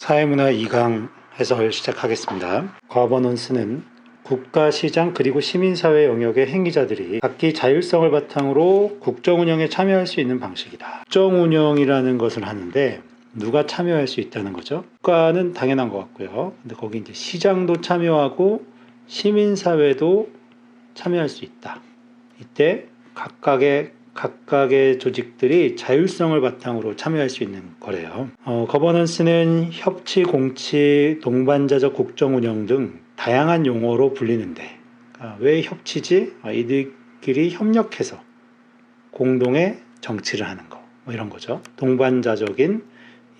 사회문화 2강 해설 시작하겠습니다. 거버넌스는 국가, 시장, 그리고 시민사회 영역의 행위자들이 각기 자율성을 바탕으로 국정운영에 참여할 수 있는 방식이다. 국정운영이라는 것을 하는데 누가 참여할 수 있다는 거죠? 국가는 당연한 것 같고요. 근데 거기 이제 시장도 참여하고 시민사회도 참여할 수 있다. 이때 각각의 조직들이 자율성을 바탕으로 참여할 수 있는 거래요. 거버넌스는 협치, 공치, 동반자적 국정운영 등 다양한 용어로 불리는데 왜 협치지? 이들끼리 협력해서 공동의 정치를 하는 거, 뭐 이런 거죠. 동반자적인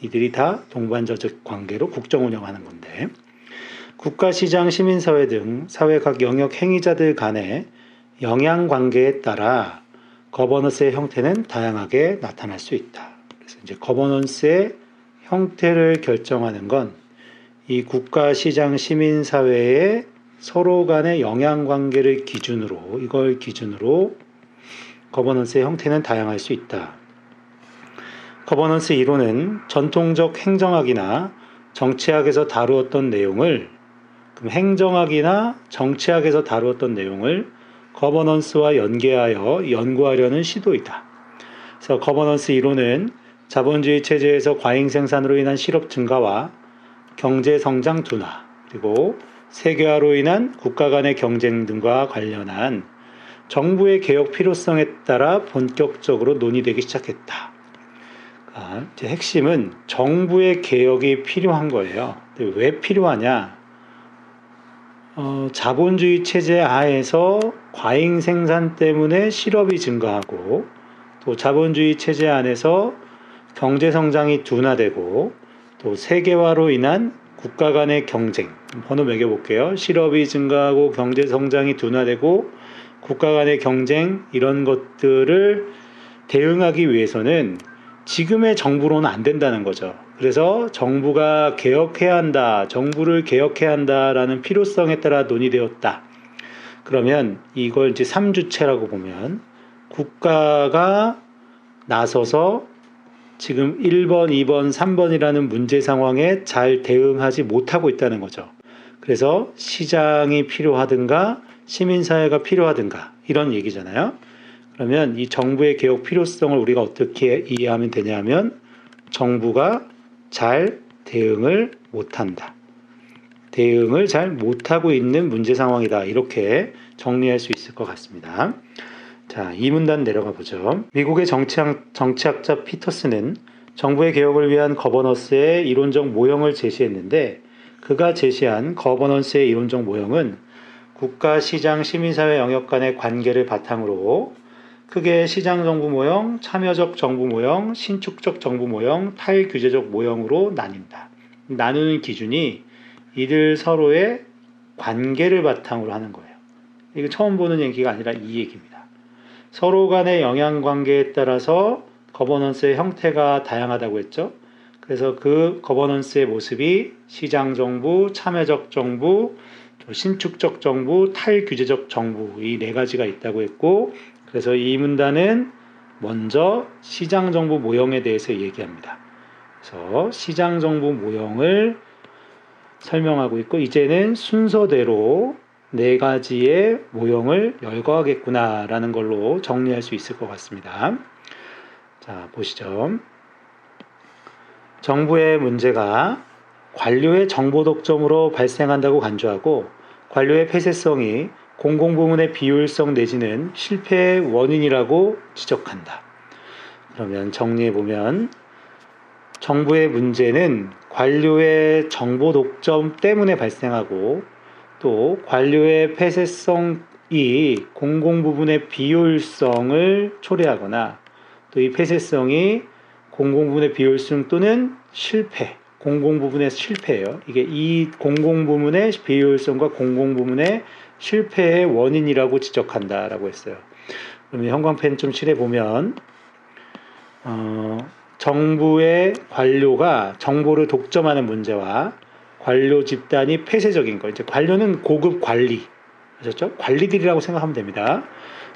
이들이 다 동반자적 관계로 국정운영하는 건데 국가, 시장, 시민사회 등 사회 각 영역 행위자들 간의 영향관계에 따라 거버넌스의 형태는 다양하게 나타날 수 있다. 그래서 이제 거버넌스의 형태를 결정하는 건 이 국가, 시장, 시민사회의 서로 간의 영향관계를 기준으로 거버넌스의 형태는 다양할 수 있다. 거버넌스 이론은 전통적 행정학이나 정치학에서 다루었던 내용을 거버넌스와 연계하여 연구하려는 시도이다. 그래서 거버넌스 이론은 자본주의 체제에서 과잉 생산으로 인한 실업 증가와 경제 성장 둔화, 그리고 세계화로 인한 국가 간의 경쟁 등과 관련한 정부의 개혁 필요성에 따라 본격적으로 논의되기 시작했다. 이제 핵심은 정부의 개혁이 필요한 거예요. 근데 왜 필요하냐? 자본주의 체제 하에서 과잉 생산 때문에 실업이 증가하고 또 자본주의 체제 안에서 경제 성장이 둔화되고 또 세계화로 인한 국가 간의 경쟁, 번호 매겨볼게요. 실업이 증가하고 경제 성장이 둔화되고 국가 간의 경쟁, 이런 것들을 대응하기 위해서는 지금의 정부로는 안 된다는 거죠. 그래서 정부를 개혁해야 한다라는 필요성에 따라 논의되었다. 그러면 이걸 이제 3주체라고 보면 국가가 나서서 지금 1번, 2번, 3번이라는 문제 상황에 잘 대응하지 못하고 있다는 거죠. 그래서 시장이 필요하든가 시민사회가 필요하든가 이런 얘기잖아요. 그러면 이 정부의 개혁 필요성을 우리가 어떻게 이해하면 되냐면 정부가 잘 대응을 못한다. 대응을 잘 못하고 있는 문제 상황이다. 이렇게 정리할 수 있을 것 같습니다. 자, 이 문단 내려가 보죠. 미국의 정치학자 피터스는 정부의 개혁을 위한 거버넌스의 이론적 모형을 제시했는데 그가 제시한 거버넌스의 이론적 모형은 국가, 시장, 시민사회 영역 간의 관계를 바탕으로 크게 시장정부 모형, 참여적 정부 모형, 신축적 정부 모형, 탈규제적 모형으로 나뉜다. 나누는 기준이 이들 서로의 관계를 바탕으로 하는 거예요. 이거 처음 보는 얘기가 아니라 이 얘기입니다. 서로 간의 영향관계에 따라서 거버넌스의 형태가 다양하다고 했죠. 그래서 그 거버넌스의 모습이 시장정부, 참여적 정부, 신축적 정부, 탈규제적 정부, 이 네 가지가 있다고 했고, 그래서 이 문단은 먼저 시장정부 모형에 대해서 얘기합니다. 그래서 시장정부 모형을 설명하고 있고, 이제는 순서대로 네 가지의 모형을 열거하겠구나라는 걸로 정리할 수 있을 것 같습니다. 자, 보시죠. 정부의 문제가 관료의 정보 독점으로 발생한다고 간주하고 관료의 폐쇄성이 공공부문의 비효율성 내지는 실패의 원인이라고 지적한다. 그러면 정리해보면 정부의 문제는 관료의 정보 독점 때문에 발생하고 또 관료의 폐쇄성이 공공부문의 비효율성을 초래하거나 또 이 폐쇄성이 공공부문의 비효율성 또는 실패, 공공부문의 실패예요. 이게 이 공공부문의 비효율성과 공공부문의 실패의 원인이라고 지적한다라고 했어요. 그러면 형광펜 좀 칠해보면 정부의 관료가 정보를 독점하는 문제와 관료 집단이 폐쇄적인 거. 이제 관료는 고급 관리, 아셨죠? 관리들이라고 생각하면 됩니다.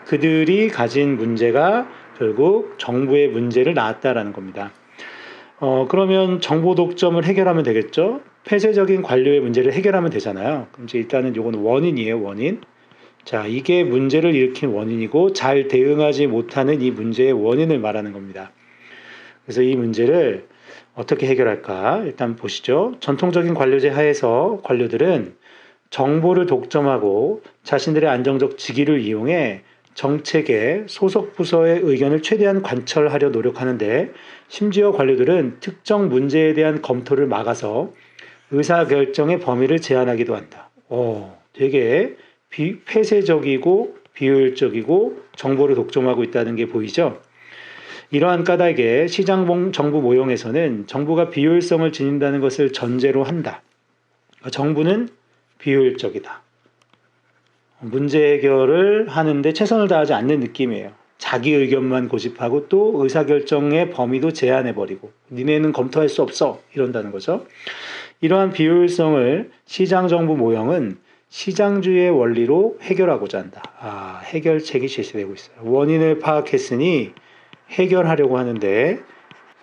그들이 가진 문제가 결국 정부의 문제를 낳았다라는 겁니다. 그러면 정보 독점을 해결하면 되겠죠? 폐쇄적인 관료의 문제를 해결하면 되잖아요. 그럼 이제 일단은 요거는 원인이에요, 원인. 자, 이게 문제를 일으킨 원인이고 잘 대응하지 못하는 이 문제의 원인을 말하는 겁니다. 그래서 이 문제를 어떻게 해결할까? 일단 보시죠. 전통적인 관료제 하에서 관료들은 정보를 독점하고 자신들의 안정적 직위를 이용해 정책의 소속 부서의 의견을 최대한 관철하려 노력하는데 심지어 관료들은 특정 문제에 대한 검토를 막아서 의사결정의 범위를 제한하기도 한다. 되게 폐쇄적이고 비효율적이고 정보를 독점하고 있다는 게 보이죠? 이러한 까닭에 시장 정부 모형에서는 정부가 비효율성을 지닌다는 것을 전제로 한다. 정부는 비효율적이다. 문제 해결을 하는데 최선을 다하지 않는 느낌이에요. 자기 의견만 고집하고 또 의사결정의 범위도 제한해버리고 니네는 검토할 수 없어 이런다는 거죠. 이러한 비효율성을 시장정부 모형은 시장주의의 원리로 해결하고자 한다. 해결책이 제시되고 있어요. 원인을 파악했으니 해결하려고 하는데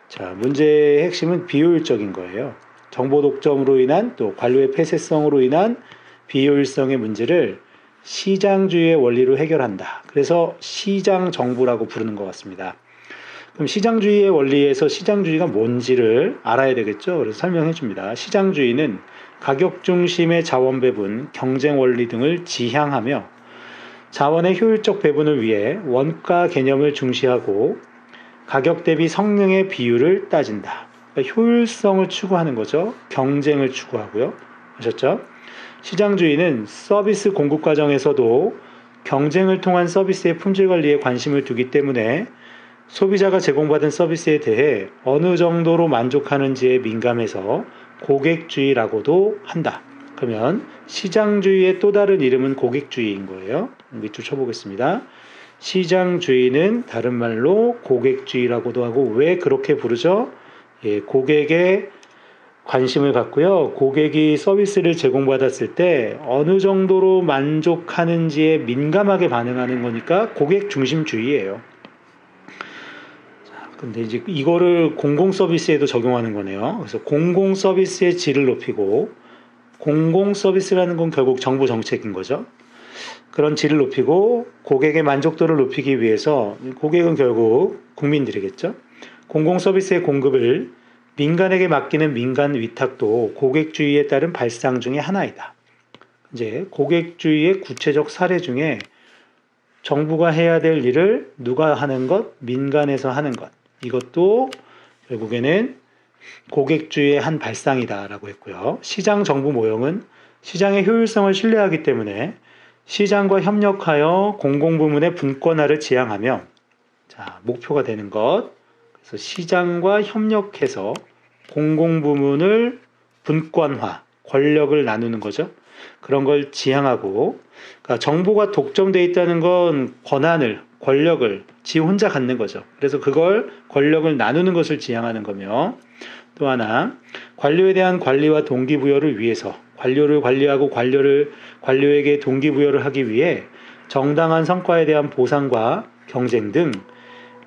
자, 문제의 핵심은 비효율적인 거예요. 정보 독점으로 인한 또 관료의 폐쇄성으로 인한 비효율성의 문제를 시장주의의 원리로 해결한다. 그래서 시장정부라고 부르는 것 같습니다. 그럼 시장주의의 원리에서 시장주의가 뭔지를 알아야 되겠죠. 그래서 설명해 줍니다. 시장주의는 가격 중심의 자원 배분, 경쟁 원리 등을 지향하며 자원의 효율적 배분을 위해 원가 개념을 중시하고 가격 대비 성능의 비율을 따진다. 그러니까 효율성을 추구하는 거죠. 경쟁을 추구하고요. 아셨죠? 시장주의는 서비스 공급 과정에서도 경쟁을 통한 서비스의 품질 관리에 관심을 두기 때문에 소비자가 제공받은 서비스에 대해 어느 정도로 만족하는지에 민감해서 고객주의라고도 한다. 그러면 시장주의의 또 다른 이름은 고객주의인 거예요. 밑줄 쳐보겠습니다. 시장주의는 다른 말로 고객주의라고도 하고 왜 그렇게 부르죠? 고객의 관심을 갖고요. 고객이 서비스를 제공받았을 때 어느 정도로 만족하는지에 민감하게 반응하는 거니까 고객 중심주의예요. 자, 근데 이제 이거를 공공 서비스에도 적용하는 거네요. 그래서 공공 서비스의 질을 높이고 공공 서비스라는 건 결국 정부 정책인 거죠. 그런 질을 높이고 고객의 만족도를 높이기 위해서 고객은 결국 국민들이겠죠. 공공 서비스의 공급을 민간에게 맡기는 민간 위탁도 고객주의에 따른 발상 중의 하나이다. 이제 고객주의의 구체적 사례 중에 정부가 해야 될 일을 누가 하는 것, 민간에서 하는 것. 이것도 결국에는 고객주의의 한 발상이다라고 했고요. 시장 정부 모형은 시장의 효율성을 신뢰하기 때문에 시장과 협력하여 공공부문의 분권화를 지향하며 자, 목표가 되는 것. 그래서 시장과 협력해서 공공부문을 분권화, 권력을 나누는 거죠. 그런 걸 지향하고 그러니까 정보가 독점되어 있다는 건 권력을 지 혼자 갖는 거죠. 그래서 그걸 권력을 나누는 것을 지향하는 거며 또 하나 관료에 대한 관리와 동기부여를 위해서 관료를 관리하고 관료에게 동기부여를 하기 위해 정당한 성과에 대한 보상과 경쟁 등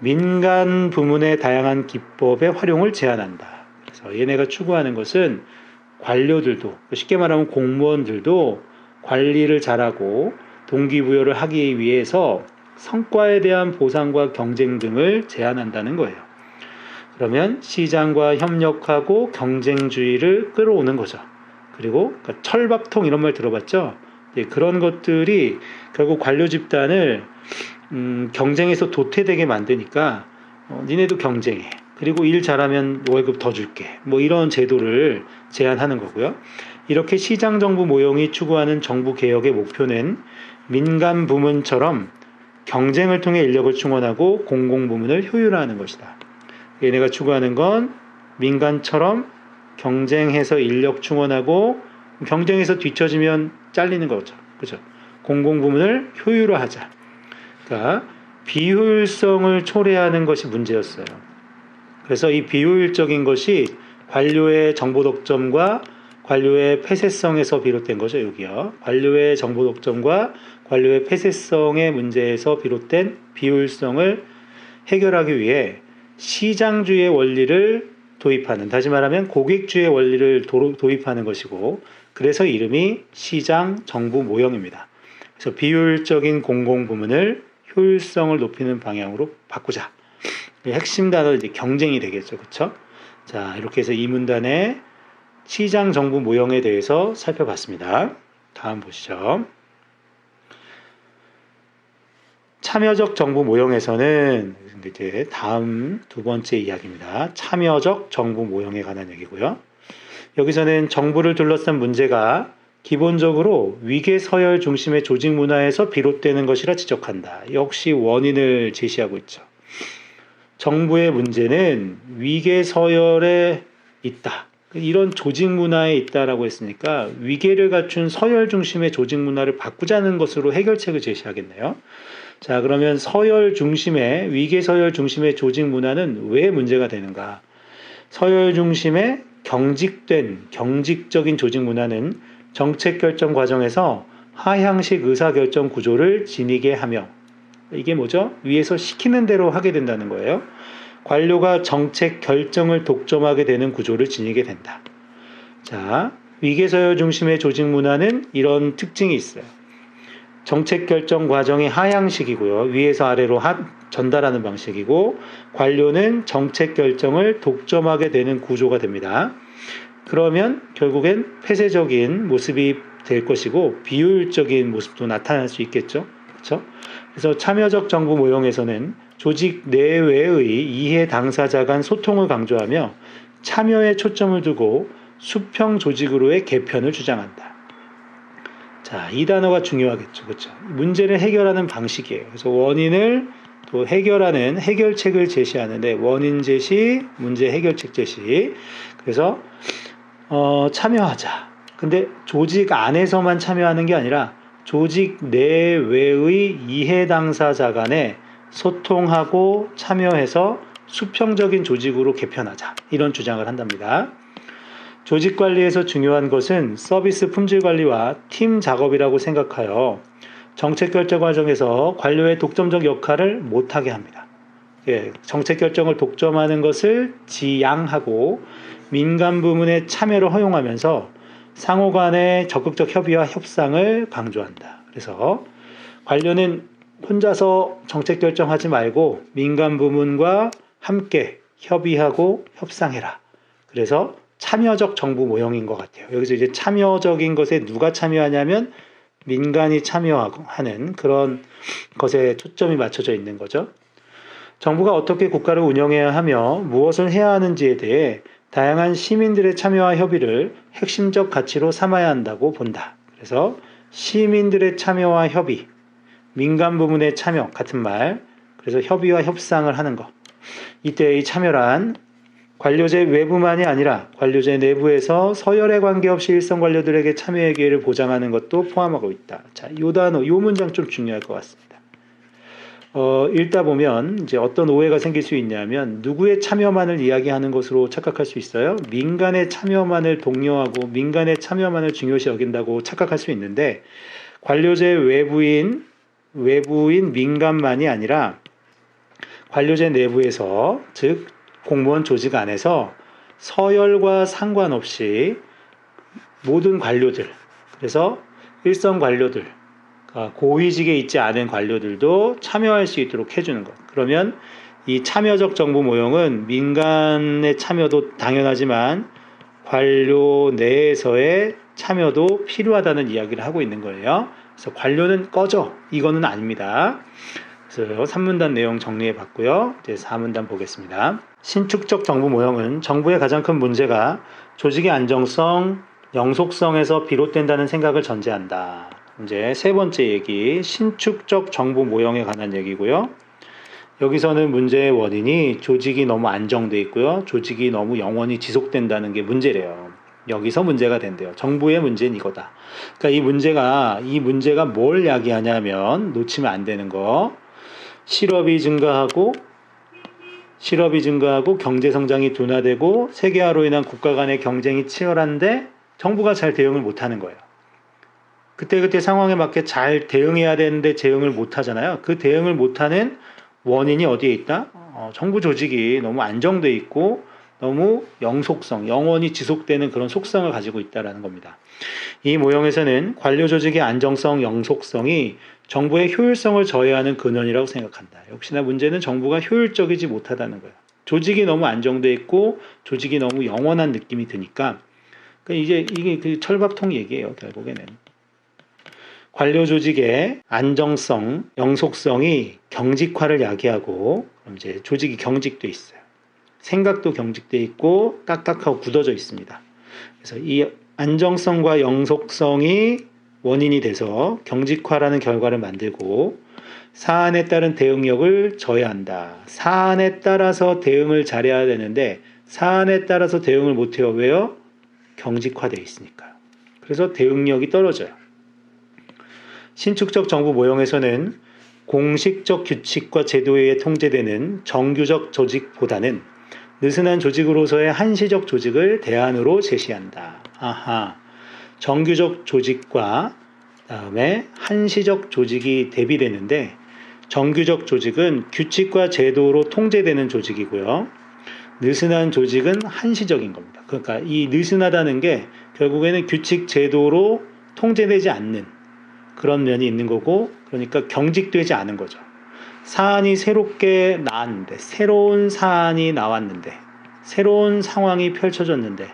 민간 부문의 다양한 기법의 활용을 제한한다. 그래서 얘네가 추구하는 것은 관료들도 쉽게 말하면 공무원들도 관리를 잘하고 동기부여를 하기 위해서 성과에 대한 보상과 경쟁 등을 제한한다는 거예요. 그러면 시장과 협력하고 경쟁주의를 끌어오는 거죠. 그리고 그러니까 철밥통 이런 말 들어봤죠? 그런 것들이 결국 관료 집단을 경쟁에서 도태되게 만드니까 니네도 경쟁해. 그리고 일 잘하면 월급 더 줄게. 뭐 이런 제도를 제안하는 거고요. 이렇게 시장정부 모형이 추구하는 정부 개혁의 목표는 민간 부문처럼 경쟁을 통해 인력을 충원하고 공공부문을 효율화하는 것이다. 얘네가 추구하는 건 민간처럼 경쟁해서 인력 충원하고 경쟁에서 뒤처지면 잘리는 거죠. 그죠? 공공부문을 효율화하자. 그러니까 비효율성을 초래하는 것이 문제였어요. 그래서 이 비효율적인 것이 관료의 정보 독점과 관료의 폐쇄성에서 비롯된 거죠. 여기요. 관료의 정보 독점과 관료의 폐쇄성의 문제에서 비롯된 비효율성을 해결하기 위해 시장주의의 원리를 도입하는, 다시 말하면 고객주의 원리를 도입하는 것이고, 그래서 이름이 시장 정부 모형입니다. 그래서 비효율적인 공공부문을 효율성을 높이는 방향으로 바꾸자. 핵심 단어는 이제 경쟁이 되겠죠. 그렇죠? 자, 이렇게 해서 이 문단의 시장 정부 모형에 대해서 살펴봤습니다. 다음 보시죠. 참여적 정부 모형에서는 이제 다음 두 번째 이야기입니다. 참여적 정부 모형에 관한 얘기고요. 여기서는 정부를 둘러싼 문제가 기본적으로 위계 서열 중심의 조직 문화에서 비롯되는 것이라 지적한다. 역시 원인을 제시하고 있죠. 정부의 문제는 위계 서열에 있다. 이런 조직 문화에 있다라고 했으니까 위계를 갖춘 서열 중심의 조직 문화를 바꾸자는 것으로 해결책을 제시하겠네요. 자, 그러면 위계 서열 중심의 조직 문화는 왜 문제가 되는가? 서열 중심의 경직적인 조직 문화는 정책 결정 과정에서 하향식 의사결정 구조를 지니게 하며, 이게 뭐죠? 위에서 시키는 대로 하게 된다는 거예요. 관료가 정책 결정을 독점하게 되는 구조를 지니게 된다. 자, 위계서열 중심의 조직 문화는 이런 특징이 있어요. 정책 결정 과정이 하향식이고요. 위에서 아래로 전달하는 방식이고, 관료는 정책 결정을 독점하게 되는 구조가 됩니다. 그러면 결국엔 폐쇄적인 모습이 될 것이고 비효율적인 모습도 나타날 수 있겠죠. 그렇죠? 그래서 참여적 정부 모형에서는 조직 내외의 이해 당사자 간 소통을 강조하며 참여에 초점을 두고 수평 조직으로의 개편을 주장한다. 자, 이 단어가 중요하겠죠. 그렇죠? 문제를 해결하는 방식이에요. 그래서 원인을 또 해결하는 해결책을 제시하는데 원인 제시, 문제 해결책 제시. 그래서 참여하자. 근데 조직 안에서만 참여하는 게 아니라 조직 내외의 이해 당사자 간에 소통하고 참여해서 수평적인 조직으로 개편하자. 이런 주장을 한답니다. 조직 관리에서 중요한 것은 서비스 품질 관리와 팀 작업이라고 생각하여 정책 결정 과정에서 관료의 독점적 역할을 못하게 합니다. 정책 결정을 독점하는 것을 지양하고 민간 부문의 참여를 허용하면서 상호 간의 적극적 협의와 협상을 강조한다. 그래서 관료는 혼자서 정책 결정하지 말고 민간 부문과 함께 협의하고 협상해라. 그래서 참여적 정부 모형인 것 같아요. 여기서 이제 참여적인 것에 누가 참여하냐면 민간이 참여하고 하는 그런 것에 초점이 맞춰져 있는 거죠. 정부가 어떻게 국가를 운영해야 하며 무엇을 해야 하는지에 대해 다양한 시민들의 참여와 협의를 핵심적 가치로 삼아야 한다고 본다. 그래서 시민들의 참여와 협의, 민간 부문의 참여 같은 말, 그래서 협의와 협상을 하는 것. 이때 이 참여란 관료제 외부만이 아니라 관료제 내부에서 서열에 관계없이 일선 관료들에게 참여의 기회를 보장하는 것도 포함하고 있다. 자, 요 단어, 요 문장 좀 중요할 것 같습니다. 읽다 보면 이제 어떤 오해가 생길 수 있냐면 누구의 참여만을 이야기하는 것으로 착각할 수 있어요. 민간의 참여만을 독려하고 민간의 참여만을 중요시 여긴다고 착각할 수 있는데 관료제 외부인 민간만이 아니라 관료제 내부에서 즉 공무원 조직 안에서 서열과 상관없이 모든 관료들, 그래서 일선 관료들, 고위직에 있지 않은 관료들도 참여할 수 있도록 해주는 것. 그러면 이 참여적 정부 모형은 민간의 참여도 당연하지만 관료 내에서의 참여도 필요하다는 이야기를 하고 있는 거예요. 그래서 관료는 꺼져. 이거는 아닙니다. 그래서 3문단 내용 정리해 봤고요. 이제 4문단 보겠습니다. 신축적 정부 모형은 정부의 가장 큰 문제가 조직의 안정성, 영속성에서 비롯된다는 생각을 전제한다. 이제 세 번째 얘기, 신축적 정부 모형에 관한 얘기고요. 여기서는 문제의 원인이 조직이 너무 안정돼 있고요. 조직이 너무 영원히 지속된다는 게 문제래요. 여기서 문제가 된대요. 정부의 문제는 이거다. 그러니까 이 문제가 뭘 이야기하냐면 놓치면 안 되는 거. 실업이 증가하고 경제 성장이 둔화되고 세계화로 인한 국가 간의 경쟁이 치열한데 정부가 잘 대응을 못하는 거예요. 그때 상황에 맞게 잘 대응해야 되는데 대응을 못하잖아요. 그 대응을 못하는 원인이 어디에 있다? 정부 조직이 너무 안정돼 있고 너무 영속성, 영원히 지속되는 그런 속성을 가지고 있다는 겁니다. 이 모형에서는 관료 조직의 안정성, 영속성이 정부의 효율성을 저해하는 근원이라고 생각한다. 역시나 문제는 정부가 효율적이지 못하다는 거예요. 조직이 너무 안정돼 있고 조직이 너무 영원한 느낌이 드니까 이제 이게 그 철밥통 얘기예요. 결국에는 관료 조직의 안정성, 영속성이 경직화를 야기하고 이제 조직이 경직돼 있어요. 생각도 경직돼 있고 딱딱하고 굳어져 있습니다. 그래서 이 안정성과 영속성이 원인이 돼서 경직화라는 결과를 만들고 사안에 따른 대응력을 저해한다. 사안에 따라서 대응을 잘해야 되는데 사안에 따라서 대응을 못해요. 왜요? 경직화되어 있으니까요. 그래서 대응력이 떨어져요. 신축적 정부 모형에서는 공식적 규칙과 제도에 의해 통제되는 정규적 조직보다는 느슨한 조직으로서의 한시적 조직을 대안으로 제시한다. 아하, 정규적 조직과 다음에 한시적 조직이 대비되는데 정규적 조직은 규칙과 제도로 통제되는 조직이고요. 느슨한 조직은 한시적인 겁니다. 그러니까 이 느슨하다는 게 결국에는 규칙 제도로 통제되지 않는 그런 면이 있는 거고, 그러니까 경직되지 않은 거죠. 사안이 새롭게 나왔는데, 새로운 사안이 나왔는데, 새로운 상황이 펼쳐졌는데,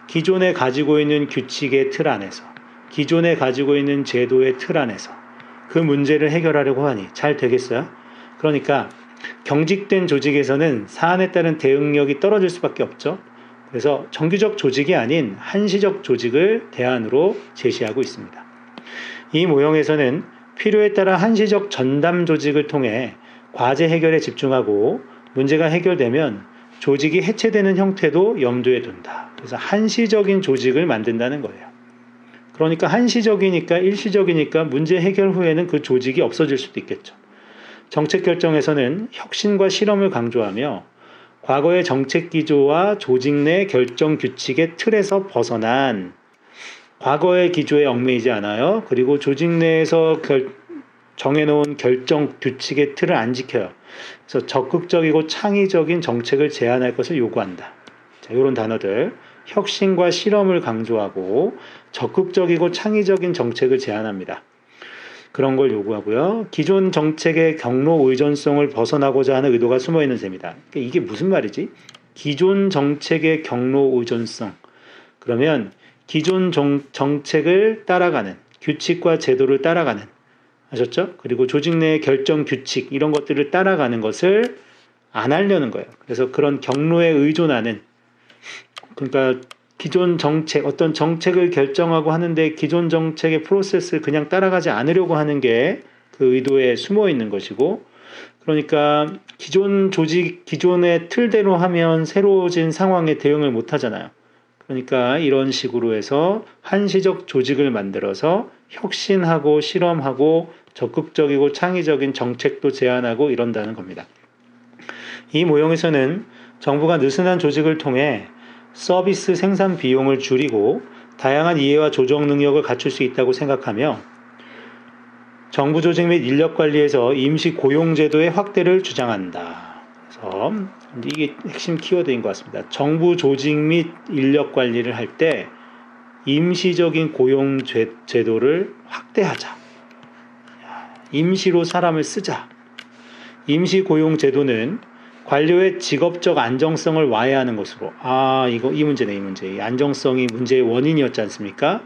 기존에 가지고 있는 규칙의 틀 안에서, 기존에 가지고 있는 제도의 틀 안에서 그 문제를 해결하려고 하니 잘 되겠어요? 그러니까 경직된 조직에서는 사안에 따른 대응력이 떨어질 수밖에 없죠. 그래서 정규적 조직이 아닌 한시적 조직을 대안으로 제시하고 있습니다. 이 모형에서는 필요에 따라 한시적 전담 조직을 통해 과제 해결에 집중하고 문제가 해결되면 조직이 해체되는 형태도 염두에 둔다. 그래서 한시적인 조직을 만든다는 거예요. 그러니까 한시적이니까 일시적이니까 문제 해결 후에는 그 조직이 없어질 수도 있겠죠. 정책 결정에서는 혁신과 실험을 강조하며 과거의 정책 기조와 조직 내 결정 규칙의 틀에서 벗어난 과거의 기조에 얽매이지 않아요. 그리고 조직 내에서 정해놓은 결정 규칙의 틀을 안 지켜요. 그래서 적극적이고 창의적인 정책을 제안할 것을 요구한다. 자, 이런 단어들. 혁신과 실험을 강조하고 적극적이고 창의적인 정책을 제안합니다. 그런 걸 요구하고요. 기존 정책의 경로 의존성을 벗어나고자 하는 의도가 숨어있는 셈이다. 그러니까 이게 무슨 말이지? 기존 정책의 경로 의존성. 그러면 기존 정책을 따라가는, 규칙과 제도를 따라가는, 아셨죠? 그리고 조직 내의 결정 규칙 이런 것들을 따라가는 것을 안 하려는 거예요. 그래서 그런 경로에 의존하는, 그러니까 기존 정책, 어떤 정책을 결정하고 하는데 기존 정책의 프로세스를 그냥 따라가지 않으려고 하는 게 그 의도에 숨어 있는 것이고, 그러니까 기존 조직, 기존의 틀대로 하면 새로워진 상황에 대응을 못 하잖아요. 그러니까 이런 식으로 해서 한시적 조직을 만들어서 혁신하고 실험하고 적극적이고 창의적인 정책도 제안하고 이런다는 겁니다. 이 모형에서는 정부가 느슨한 조직을 통해 서비스 생산 비용을 줄이고 다양한 이해와 조정 능력을 갖출 수 있다고 생각하며 정부 조직 및 인력 관리에서 임시 고용 제도의 확대를 주장한다. 그래서 이게 핵심 키워드인 것 같습니다. 정부 조직 및 인력 관리를 할 때 임시적인 고용 제도를 확대하자. 임시로 사람을 쓰자. 임시 고용 제도는 관료의 직업적 안정성을 와해하는 것으로. 이 문제네, 이 문제. 이 안정성이 문제의 원인이었지 않습니까?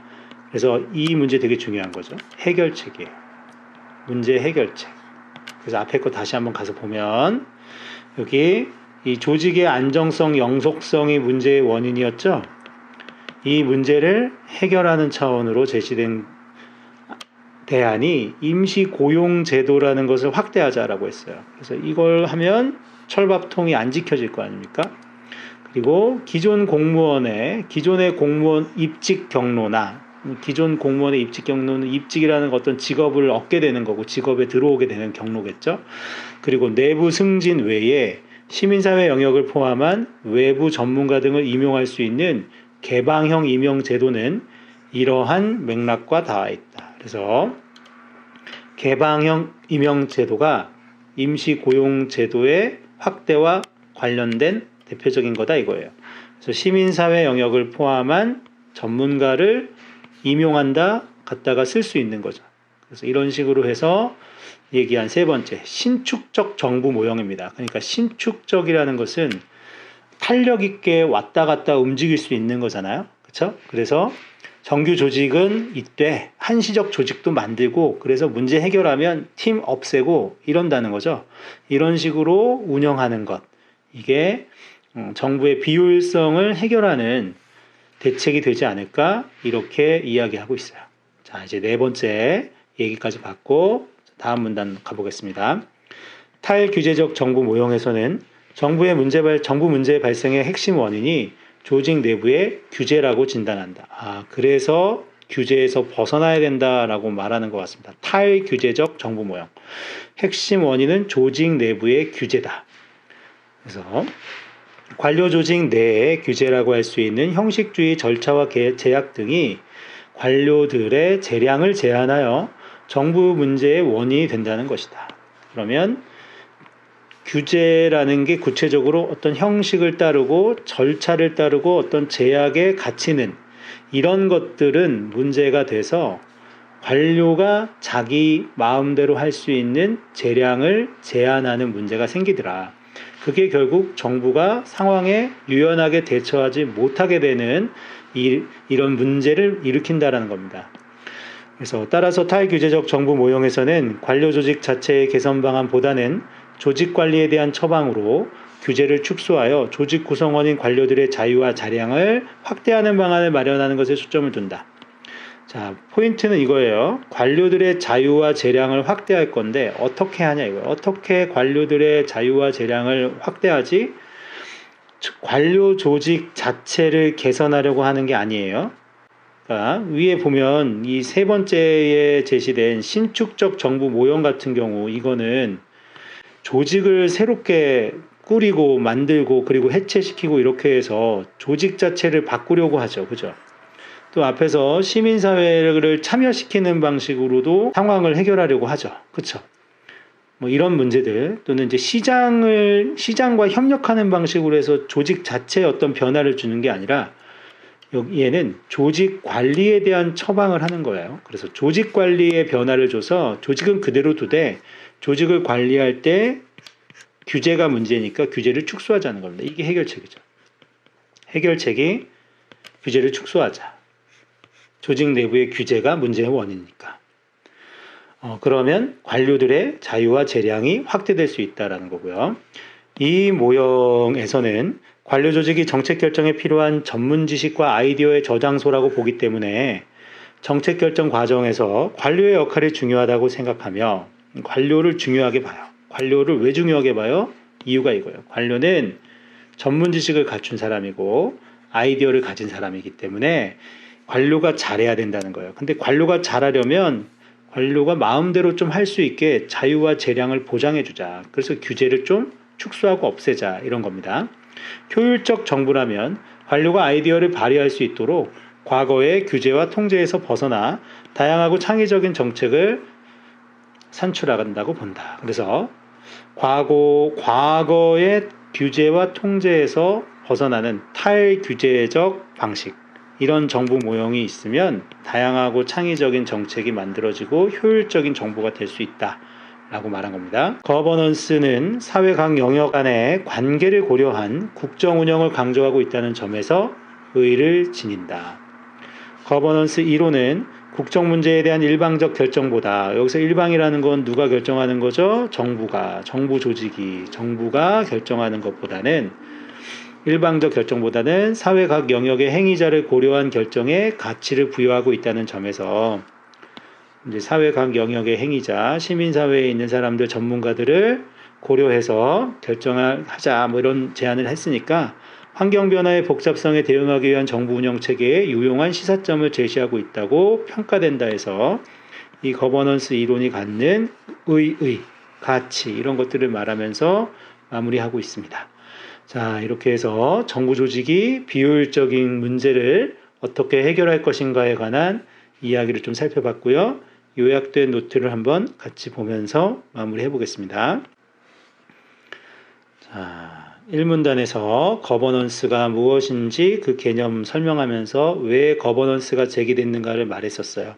그래서 이 문제 되게 중요한 거죠. 해결책이에요. 문제 해결책. 그래서 앞에 거 다시 한번 가서 보면 여기 이 조직의 안정성, 영속성이 문제의 원인이었죠. 이 문제를 해결하는 차원으로 제시된 대안이 임시 고용 제도라는 것을 확대하자라고 했어요. 그래서 이걸 하면 철밥통이 안 지켜질 거 아닙니까? 그리고 기존의 공무원 입직 경로나 기존 공무원의 입직 경로는 입직이라는 어떤 직업을 얻게 되는 거고 직업에 들어오게 되는 경로겠죠. 그리고 내부 승진 외에 시민사회 영역을 포함한 외부 전문가 등을 임용할 수 있는 개방형 임용 제도는 이러한 맥락과 닿아 있다. 그래서 개방형 임용 제도가 임시 고용 제도의 확대와 관련된 대표적인 거다 이거예요. 그래서 시민사회 영역을 포함한 전문가를 임용한다, 갖다가 쓸 수 있는 거죠. 그래서 이런 식으로 해서 얘기한 세 번째, 신축적 정부 모형입니다. 그러니까 신축적이라는 것은 탄력 있게 왔다 갔다 움직일 수 있는 거잖아요. 그렇죠? 그래서 정규 조직은 이때 한시적 조직도 만들고 그래서 문제 해결하면 팀 없애고 이런다는 거죠. 이런 식으로 운영하는 것. 이게 정부의 비효율성을 해결하는 대책이 되지 않을까 이렇게 이야기하고 있어요. 자, 이제 네 번째 얘기까지 받고 다음 문단 가보겠습니다. 탈규제적 정부 모형에서는 정부 문제 발생의 핵심 원인이 조직 내부의 규제라고 진단한다. 그래서 규제에서 벗어나야 된다라고 말하는 것 같습니다. 탈규제적 정부 모형. 핵심 원인은 조직 내부의 규제다. 그래서 관료 조직 내의 규제라고 할 수 있는 형식주의 절차와 제약 등이 관료들의 재량을 제한하여 정부 문제의 원인이 된다는 것이다. 그러면 규제라는 게 구체적으로 어떤 형식을 따르고 절차를 따르고 어떤 제약에 갇히는 이런 것들은 문제가 돼서 관료가 자기 마음대로 할 수 있는 재량을 제한하는 문제가 생기더라. 그게 결국 정부가 상황에 유연하게 대처하지 못하게 되는 이런 문제를 일으킨다라는 겁니다. 그래서 따라서 탈규제적 정부 모형에서는 관료 조직 자체의 개선 방안보다는 조직 관리에 대한 처방으로 규제를 축소하여 조직 구성원인 관료들의 자유와 자량을 확대하는 방안을 마련하는 것에 초점을 둔다. 자, 포인트는 이거예요. 관료들의 자유와 재량을 확대할 건데 어떻게 하냐 이거예요. 어떻게 관료들의 자유와 재량을 확대하지? 관료 조직 자체를 개선하려고 하는 게 아니에요. 그러니까 위에 보면 이 세 번째에 제시된 신축적 정부 모형 같은 경우 이거는 조직을 새롭게 꾸리고 만들고 그리고 해체시키고 이렇게 해서 조직 자체를 바꾸려고 하죠. 그죠? 또 앞에서 시민사회를 참여시키는 방식으로도 상황을 해결하려고 하죠. 그쵸? 뭐 이런 문제들 또는 이제 시장과 협력하는 방식으로 해서 조직 자체에 어떤 변화를 주는 게 아니라 여기에는 조직 관리에 대한 처방을 하는 거예요. 그래서 조직 관리에 변화를 줘서 조직은 그대로 두되 조직을 관리할 때 규제가 문제니까 규제를 축소하자는 겁니다. 이게 해결책이죠. 해결책이 규제를 축소하자. 조직 내부의 규제가 문제의 원인이니까. 그러면 관료들의 자유와 재량이 확대될 수 있다는 거고요. 이 모형에서는 관료 조직이 정책 결정에 필요한 전문 지식과 아이디어의 저장소라고 보기 때문에 정책 결정 과정에서 관료의 역할이 중요하다고 생각하며 관료를 중요하게 봐요. 관료를 왜 중요하게 봐요? 이유가 이거예요. 관료는 전문 지식을 갖춘 사람이고 아이디어를 가진 사람이기 때문에 관료가 잘해야 된다는 거예요. 근데 관료가 잘하려면 관료가 마음대로 좀 할 수 있게 자유와 재량을 보장해주자. 그래서 규제를 좀 축소하고 없애자 이런 겁니다. 효율적 정부라면 관료가 아이디어를 발휘할 수 있도록 과거의 규제와 통제에서 벗어나 다양하고 창의적인 정책을 산출한다고 본다. 그래서 과거의 규제와 통제에서 벗어나는 탈규제적 방식 이런 정부 모형이 있으면 다양하고 창의적인 정책이 만들어지고 효율적인 정부가 될 수 있다 라고 말한 겁니다. 거버넌스는 사회 각 영역 간의 관계를 고려한 국정 운영을 강조하고 있다는 점에서 의의를 지닌다. 거버넌스 1호는 국정 문제에 대한 일방적 결정보다 여기서 일방이라는 건 누가 결정하는 거죠? 정부 조직이 정부가 결정하는 것보다는 일방적 결정보다는 사회 각 영역의 행위자를 고려한 결정에 가치를 부여하고 있다는 점에서 이제 사회 각 영역의 행위자, 시민사회에 있는 사람들, 전문가들을 고려해서 결정하자 뭐 이런 제안을 했으니까 환경 변화의 복잡성에 대응하기 위한 정부 운영 체계에 유용한 시사점을 제시하고 있다고 평가된다 해서 이 거버넌스 이론이 갖는 의의, 가치 이런 것들을 말하면서 마무리하고 있습니다. 자, 이렇게 해서 정부 조직이 비효율적인 문제를 어떻게 해결할 것인가에 관한 이야기를 좀 살펴봤고요. 요약된 노트를 한번 같이 보면서 마무리해 보겠습니다. 자, 1문단에서 거버넌스가 무엇인지 그 개념 설명하면서 왜 거버넌스가 제기됐는가를 말했었어요.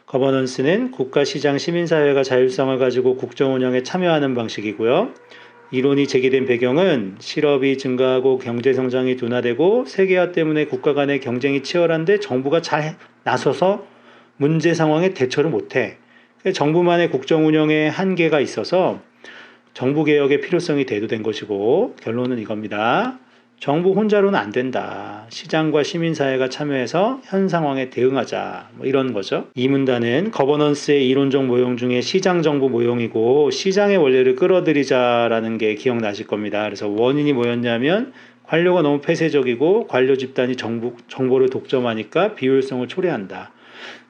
거버넌스는 국가, 시장, 시민사회가 자율성을 가지고 국정 운영에 참여하는 방식이고요. 이론이 제기된 배경은 실업이 증가하고 경제 성장이 둔화되고 세계화 때문에 국가 간의 경쟁이 치열한데 정부가 잘 나서서 문제 상황에 대처를 못해. 정부만의 국정 운영에 한계가 있어서 정부 개혁의 필요성이 대두된 것이고, 결론은 이겁니다. 정부 혼자로는 안 된다. 시장과 시민사회가 참여해서 현 상황에 대응하자. 이런 거죠. 이 문단은 거버넌스의 이론적 모형 중에 시장정부 모형이고, 시장의 원리를 끌어들이자라는 게 기억나실 겁니다. 그래서 원인이 뭐였냐면 관료가 너무 폐쇄적이고 관료 집단이 정보를 독점하니까 비효율성을 초래한다.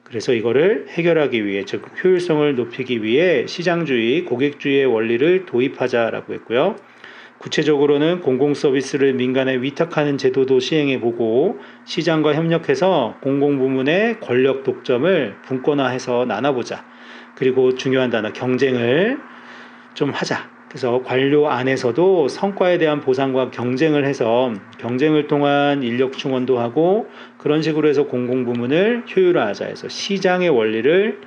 그래서 이거를 해결하기 위해, 즉 효율성을 높이기 위해 시장주의, 고객주의의 원리를 도입하자라고 했고요. 구체적으로는 공공서비스를 민간에 위탁하는 제도도 시행해보고 시장과 협력해서 공공부문의 권력 독점을 분권화해서 나눠보자. 그리고 중요한 단어 경쟁을 좀 하자. 그래서 관료 안에서도 성과에 대한 보상과 경쟁을 해서 경쟁을 통한 인력 충원도 하고 그런 식으로 해서 공공부문을 효율화하자 해서 시장의 원리를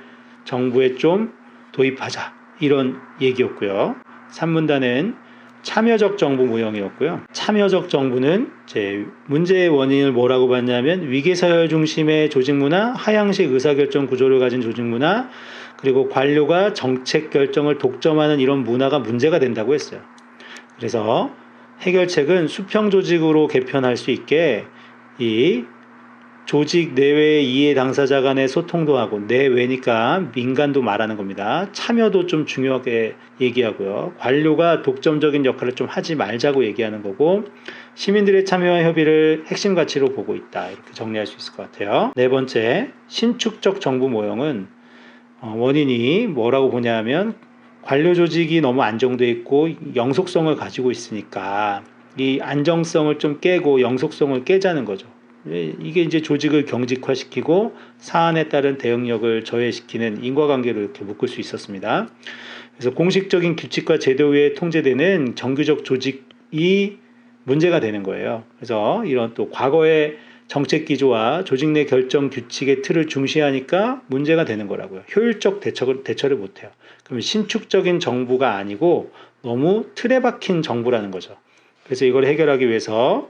정부에 좀 도입하자. 이런 얘기였고요. 3문단은 참여적 정부 모형이었고요. 참여적 정부는 이제 문제의 원인을 뭐라고 봤냐면 위계서열 중심의 조직문화, 하향식 의사결정 구조를 가진 조직문화, 그리고 관료가 정책 결정을 독점하는 이런 문화가 문제가 된다고 했어요. 그래서 해결책은 수평 조직으로 개편할 수 있게 이 조직 내외의 이해 당사자 간의 소통도 하고, 내외니까 민간도 말하는 겁니다. 참여도 좀 중요하게 얘기하고요. 관료가 독점적인 역할을 좀 하지 말자고 얘기하는 거고, 시민들의 참여와 협의를 핵심 가치로 보고 있다. 이렇게 정리할 수 있을 것 같아요. 네 번째, 신축적 정부 모형은 원인이 뭐라고 보냐면 관료 조직이 너무 안정돼 있고 영속성을 가지고 있으니까 이 안정성을 좀 깨고 영속성을 깨자는 거죠. 이게 이제 조직을 경직화시키고 사안에 따른 대응력을 저해시키는 인과관계로 이렇게 묶을 수 있었습니다. 그래서 공식적인 규칙과 제도 위에 통제되는 정규적 조직이 문제가 되는 거예요. 그래서 이런 또 과거의 정책 기조와 조직 내 결정 규칙의 틀을 중시하니까 문제가 되는 거라고요. 효율적 대처를 못해요. 그러면 신축적인 정부가 아니고 너무 틀에 박힌 정부라는 거죠. 그래서 이걸 해결하기 위해서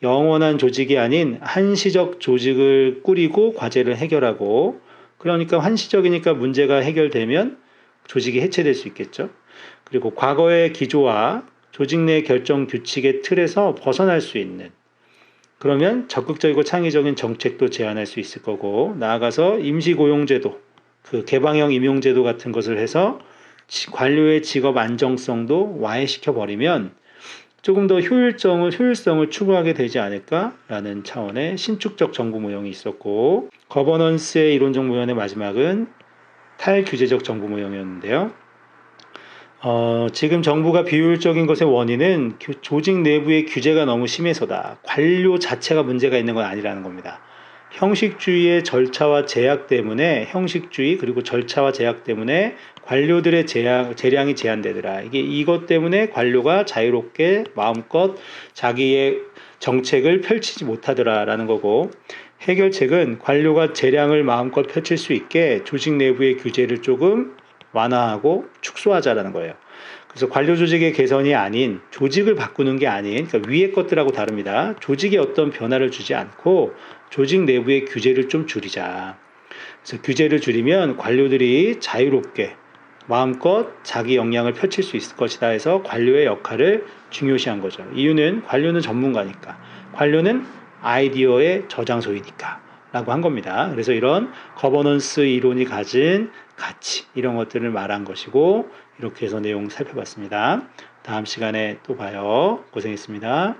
영원한 조직이 아닌 한시적 조직을 꾸리고 과제를 해결하고, 그러니까 한시적이니까 문제가 해결되면 조직이 해체될 수 있겠죠. 그리고 과거의 기조와 조직 내 결정 규칙의 틀에서 벗어날 수 있는, 그러면 적극적이고 창의적인 정책도 제안할 수 있을 거고, 나아가서 임시고용제도, 그 개방형 임용제도 같은 것을 해서 관료의 직업 안정성도 와해시켜 버리면 조금 더 효율성을 추구하게 되지 않을까라는 차원의 신축적 정부 모형이 있었고, 거버넌스의 이론적 모형의 마지막은 탈규제적 정부 모형이었는데요. 지금 정부가 비효율적인 것의 원인은 조직 내부의 규제가 너무 심해서다. 관료 자체가 문제가 있는 건 아니라는 겁니다. 형식주의 그리고 절차와 제약 때문에 관료들의 재량이 제한되더라. 이것 때문에 관료가 자유롭게 마음껏 자기의 정책을 펼치지 못하더라라는 거고, 해결책은 관료가 재량을 마음껏 펼칠 수 있게 조직 내부의 규제를 조금 완화하고 축소하자라는 거예요. 그래서 관료 조직의 개선이 아닌, 조직을 바꾸는 게 아닌, 그러니까 위의 것들하고 다릅니다. 조직에 어떤 변화를 주지 않고 조직 내부의 규제를 좀 줄이자. 그래서 규제를 줄이면 관료들이 자유롭게 마음껏 자기 역량을 펼칠 수 있을 것이다 해서 관료의 역할을 중요시한 거죠. 이유는 관료는 전문가니까, 관료는 아이디어의 저장소이니까 라고 한 겁니다. 그래서 이런 거버넌스 이론이 가진 가치, 이런 것들을 말한 것이고, 이렇게 해서 내용 살펴봤습니다. 다음 시간에 또 봐요. 고생했습니다.